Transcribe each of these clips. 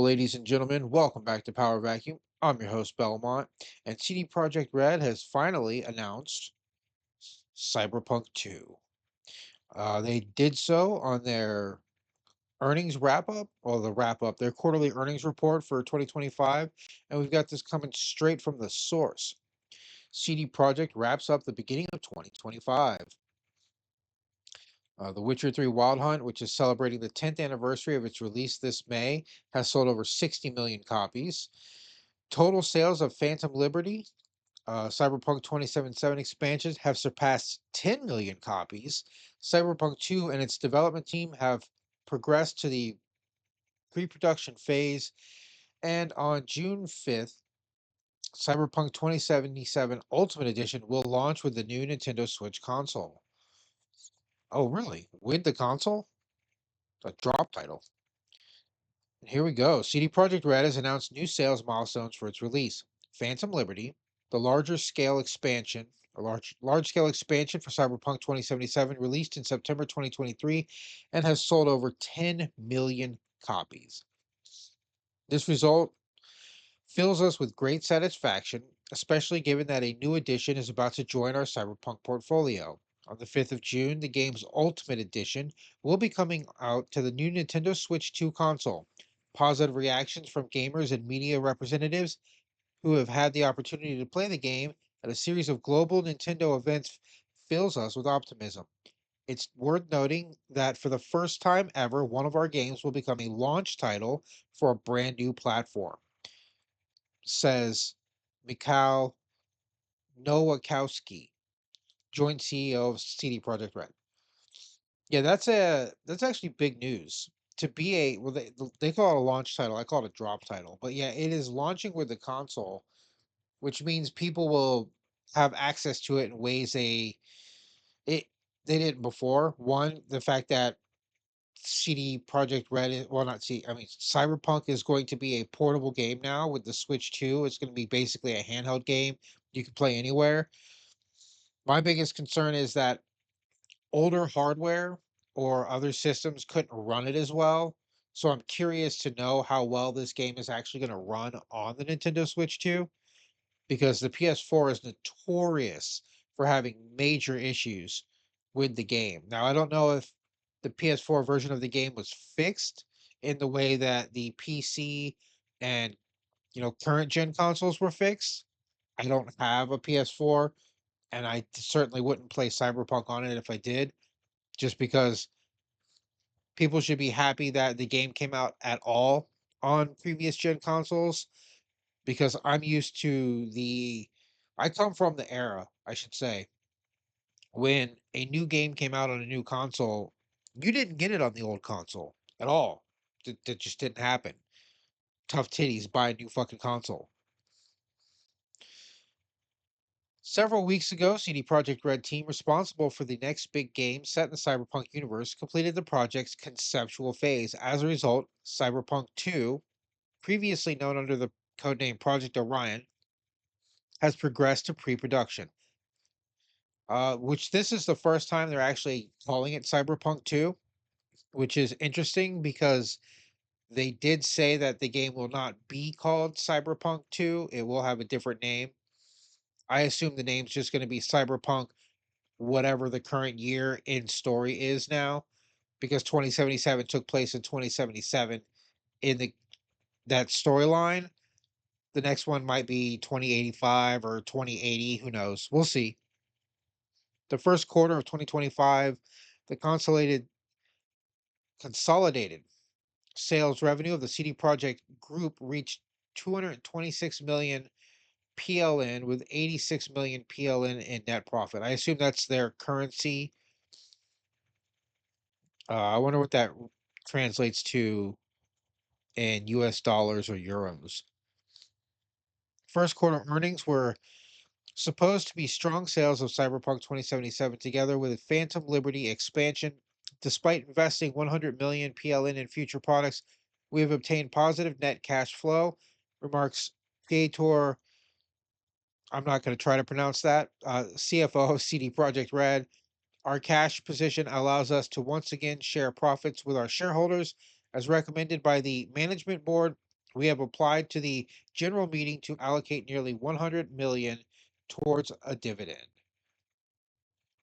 ladies and gentlemen. Welcome back to Power Vacuum. I'm your host, Belmont, and CD Projekt Red has finally announced Cyberpunk 2. They did so on their earnings wrap up, or the wrap up, their quarterly earnings report for 2025, and we've got this coming straight from the source. CD Projekt wraps up the beginning of 2025. The Witcher 3 Wild Hunt, which is celebrating the 10th anniversary of its release this May, has sold over 60 million copies. Total sales of Phantom Liberty, Cyberpunk 2077 expansions have surpassed 10 million copies. Cyberpunk 2 and its development team have progressed to the pre production phase. And on June 5th, Cyberpunk 2077 Ultimate Edition will launch with the new Nintendo Switch console. Oh, really? With the console? A drop title. And here we go. CD Projekt Red has announced new sales milestones for its release. Phantom Liberty, the larger scale expansion, a large scale expansion for Cyberpunk 2077, released in September 2023 and has sold over 10 million copies. This result fills us with great satisfaction, especially given that a new edition is about to join our Cyberpunk portfolio. On the 5th of June, the game's Ultimate Edition will be coming out to the new Nintendo Switch 2 console. Positive reactions from gamers and media representatives who have had the opportunity to play the game at a series of global Nintendo events fills us with optimism. It's worth noting that for the first time ever, one of our games will become a launch title for a brand new platform, says Mikhail Nowakowski, joint CEO of CD Projekt Red. Yeah, that's actually big news. To be a well, they call it a launch title. I call it a drop title, but yeah, it is launching with the console, which means people will have access to it in ways it they didn't before. One, the fact that CD Projekt Red well, not C I mean Cyberpunk is going to be a portable game now with the Switch 2. It's going to be basically a handheld game you can play anywhere. My biggest concern is that older hardware or other systems couldn't run it as well. So I'm curious to know how well this game is actually going to run on the Nintendo Switch 2, because the PS4 is notorious for having major issues with the game. Now, I don't know if the PS4 version of the game was fixed in the way that the PC and current gen consoles were fixed. I don't have a PS4, and I certainly wouldn't play Cyberpunk on it if I did, just because people should be happy that the game came out at all on previous gen consoles, because I'm used to I come from the era, I should say, when a new game came out on a new console, you didn't get it on the old console at all. That just didn't happen. Tough titties, buy a new fucking console. Several weeks ago, CD Projekt Red team responsible for the next big game set in the Cyberpunk universe completed the project's conceptual phase. As a result, Cyberpunk 2, previously known under the codename Project Orion, has progressed to pre-production. Which this is the first time they're actually calling it Cyberpunk 2, which is interesting because they did say that the game will not be called Cyberpunk 2. It will have a different name. I assume the name's just going to be Cyberpunk, whatever the current year in story is now, because 2077 took place in 2077 in that storyline. The next one might be 2085 or 2080. Who knows? We'll see. The first quarter of 2025, the consolidated sales revenue of the CD Projekt Group reached 226 million PLN with 86 million PLN in net profit. I assume that's their currency. I wonder what that translates to in US dollars or euros. First quarter earnings were supposed to be strong sales of Cyberpunk 2077 together with a Phantom Liberty expansion. Despite investing 100 million PLN in future products, we have obtained positive net cash flow, remarks Piotr. I'm not going to try to pronounce that. CFO of CD Projekt Red. Our cash position allows us to once again share profits with our shareholders, as recommended by the management board We have applied to the general meeting to allocate nearly 100 million towards a dividend.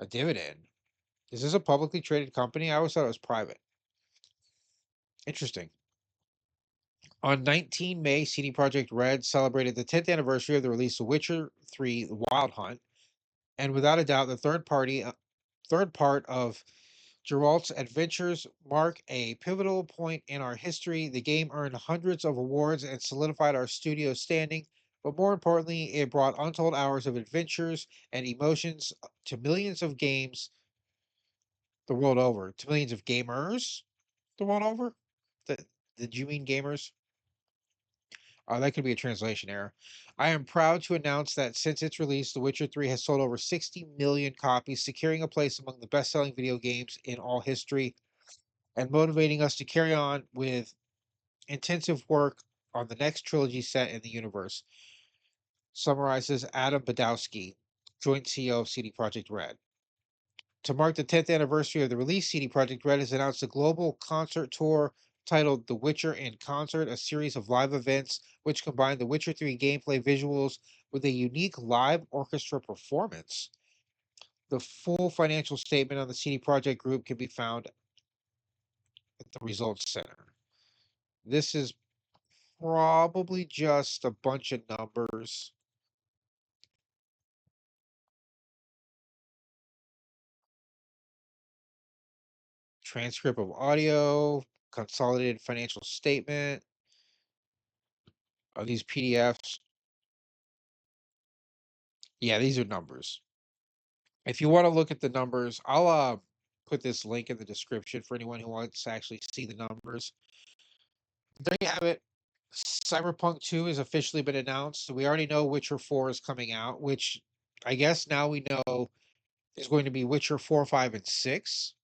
A dividend? Is this a publicly traded company? I always thought it was private. Interesting. On 19 May, CD Projekt Red celebrated the 10th anniversary of the release of Witcher 3: The Wild Hunt, and without a doubt, the third part of Geralt's adventures mark a pivotal point in our history. The game earned hundreds of awards and solidified our studio's standing, but more importantly, it brought untold hours of adventures and emotions to millions of games the world over. To millions of gamers the world over? Th- Did you mean gamers? That could be a translation error. I am proud to announce that since its release, The Witcher 3 has sold over 60 million copies, securing a place among the best selling video games in all history and motivating us to carry on with intensive work on the next trilogy set in the universe, summarizes Adam Badowski, joint CEO of CD Projekt Red. To mark the 10th anniversary of the release, CD Projekt Red has announced a global concert tour titled The Witcher in Concert, a series of live events which combine The Witcher 3 gameplay visuals with a unique live orchestra performance. The full financial statement on the CD Projekt Group can be found at the Results Center. This is probably just a bunch of numbers. Transcript of audio, consolidated financial statement of these PDFs. Yeah, these are numbers. If you want to look at the numbers, I'll put this link in the description for anyone who wants to actually see the numbers. There you have it. Cyberpunk 2 has officially been announced. So we already know Witcher 4 is coming out, which I guess now we know is going to be Witcher 4, 5, and 6.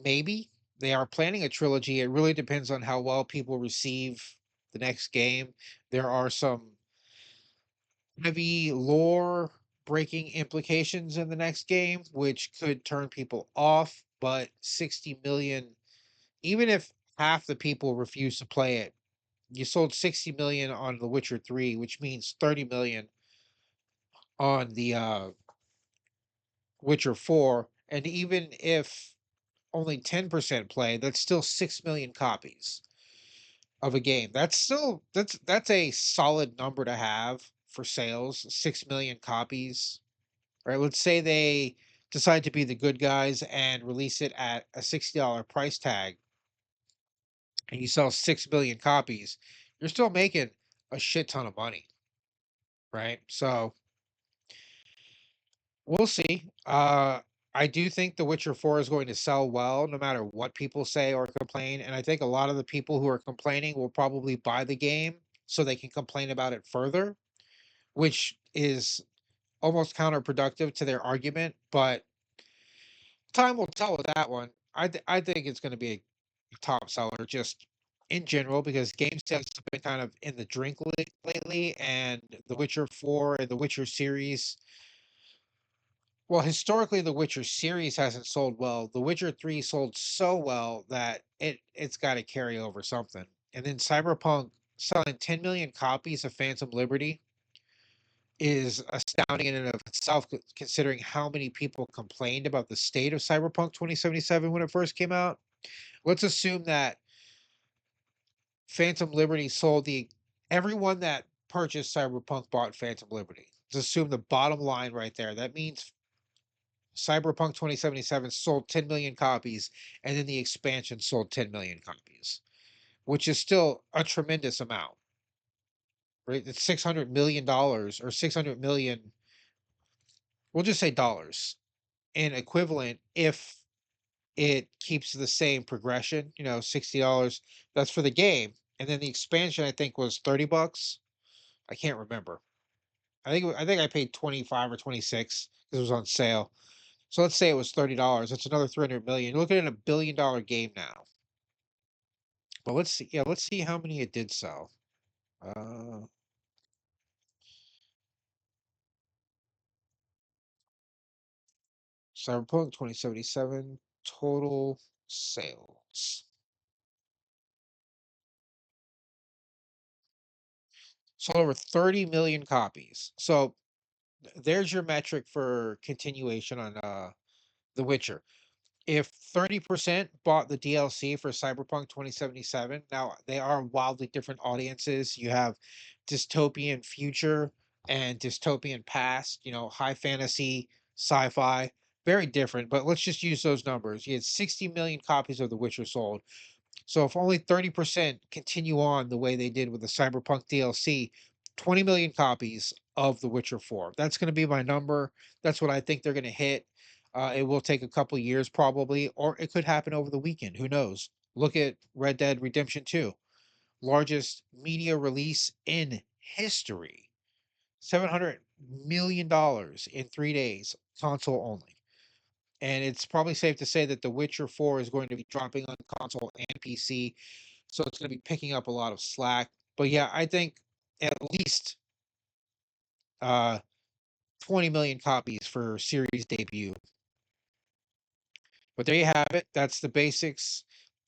Maybe. They are planning a trilogy. It really depends on how well people receive the next game. There are some heavy lore breaking implications in the next game, which could turn people off. But 60 million, even if half the people refuse to play it, you sold 60 million on The Witcher 3, which means 30 million on the Witcher 4. And even if only 10% play, that's still 6 million copies of a game. That's a solid number to have for sales, 6 million copies. Right? Let's say they decide to be the good guys and release it at a $60 price tag and you sell 6 million copies, you're still making a shit ton of money, right? So, we'll see. I do think The Witcher 4 is going to sell well no matter what people say or complain. And I think a lot of the people who are complaining will probably buy the game so they can complain about it further, which is almost counterproductive to their argument. But time will tell with that one. I think it's going to be a top seller just in general because game sales have been kind of in the drink lately. And The Witcher 4 and The Witcher series, well, historically, the Witcher series hasn't sold well. The Witcher 3 sold so well that it's got to carry over something. And then Cyberpunk selling 10 million copies of Phantom Liberty is astounding in and of itself, considering how many people complained about the state of Cyberpunk 2077 when it first came out. Let's assume that Phantom Liberty sold the everyone that purchased Cyberpunk bought Phantom Liberty. Let's assume the bottom line right there. That means Cyberpunk 2077 sold 10 million copies, and then the expansion sold 10 million copies, which is still a tremendous amount, right? It's $600 million or 600 million, we'll just say dollars, in equivalent if it keeps the same progression, $60. That's for the game. And then the expansion, I think, was 30 bucks. I can't remember. I think I paid 25 or 26 because it was on sale. So let's say it was $30. That's another 300 million. You're looking at $1 billion game now. But let's see. Yeah, let's see how many it did sell. Uh, Cyberpunk 2077 total sales. sold over 30 million copies. So there's your metric for continuation on The Witcher. If 30% bought the DLC for Cyberpunk 2077, now they are wildly different audiences. You have dystopian future and dystopian past, high fantasy, sci-fi, very different, but let's just use those numbers. You had 60 million copies of The Witcher sold. So if only 30% continue on the way they did with the Cyberpunk DLC, 20 million copies of The Witcher 4. That's going to be my number. That's what I think they're going to hit. It will take a couple years probably, or it could happen over the weekend. Who knows? Look at Red Dead Redemption 2, largest media release in history. $700 million in 3 days, console only. And it's probably safe to say that The Witcher 4 is going to be dropping on console and PC, so it's going to be picking up a lot of slack. But yeah, I think at least uh 20 million copies for series debut. But there you have it. That's the basics.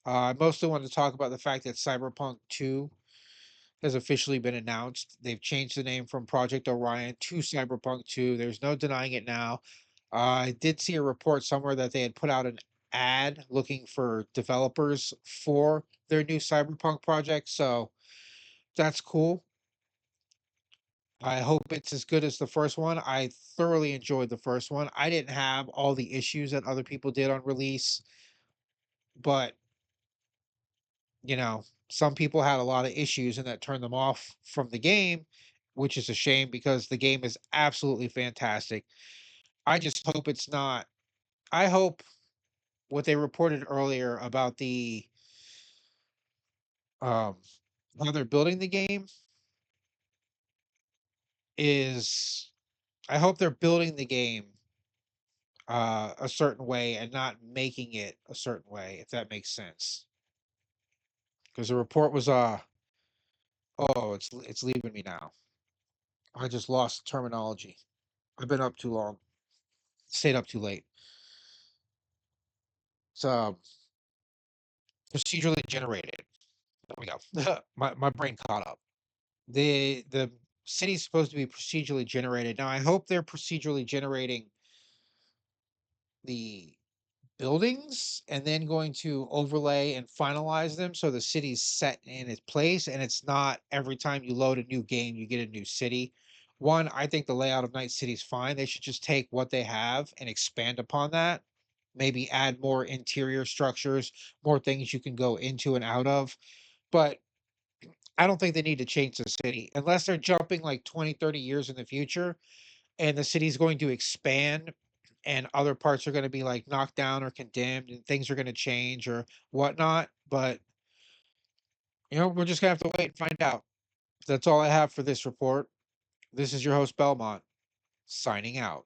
I mostly wanted to talk about the fact that Cyberpunk 2 has officially been announced. They've changed the name from Project Orion to Cyberpunk 2. There's no denying it now. I did see a report somewhere that they had put out an ad looking for developers for their new Cyberpunk project. So that's cool. I hope it's as good as the first one. I thoroughly enjoyed the first one. I didn't have all the issues that other people did on release, but some people had a lot of issues and that turned them off from the game, which is a shame because the game is absolutely fantastic. I just hope it's not. I hope what they reported earlier about the um how they're building the game is I hope they're building the game a certain way and not making it a certain way, if that makes sense. Because the report was oh, it's leaving me now. I just lost terminology. I've been up too long, stayed up too late. It's procedurally generated. There we go. My brain caught up. The city's supposed to be procedurally generated. Now I hope they're procedurally generating the buildings and then going to overlay and finalize them so the city's set in its place and it's not every time you load a new game you get a new city. One, I think the layout of Night City is fine. They should just take what they have and expand upon that. Maybe add more interior structures, more things you can go into and out of. But I don't think they need to change the city unless they're jumping like 20, 30 years in the future and the city's going to expand and other parts are going to be like knocked down or condemned and things are going to change or whatnot. But we're just gonna have to wait and find out. That's all I have for this report. This is your host Belmont, signing out.